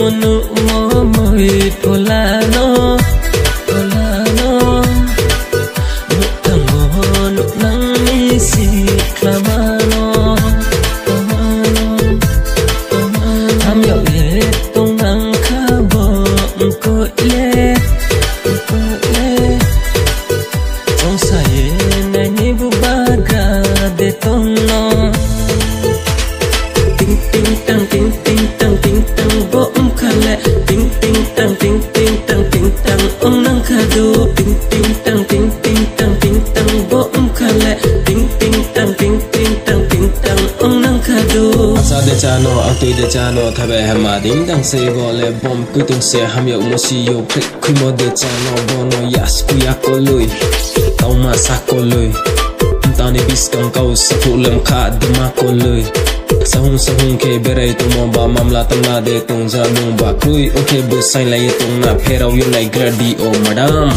nu mo moi polano polano nu tango nu nang isi klamano ham yo ye tong nang kabo ko le tong sai na ni bu baga de tong no ting ting tang ting ting tang ting tang bo khale ting ting tang ting ting tang ting tang nang khadu ting ting tang ting ting tang ting tang bo khale ting ting tang ting ting tang ting tang nang khadu sa de chano atui de chano thabe hama ding dang se go le bom ku tung se ham yo mo si yo prik khu mo de chano bono yas ku ya ko lui tau ma sa ko lui tani bis kang kau sa phulam kha de ma ko lui sahung ke berai tu mo ba mamla tamna de tung ja nung ba krui okay bu sai lai tung na pherau yo lai gradi o madam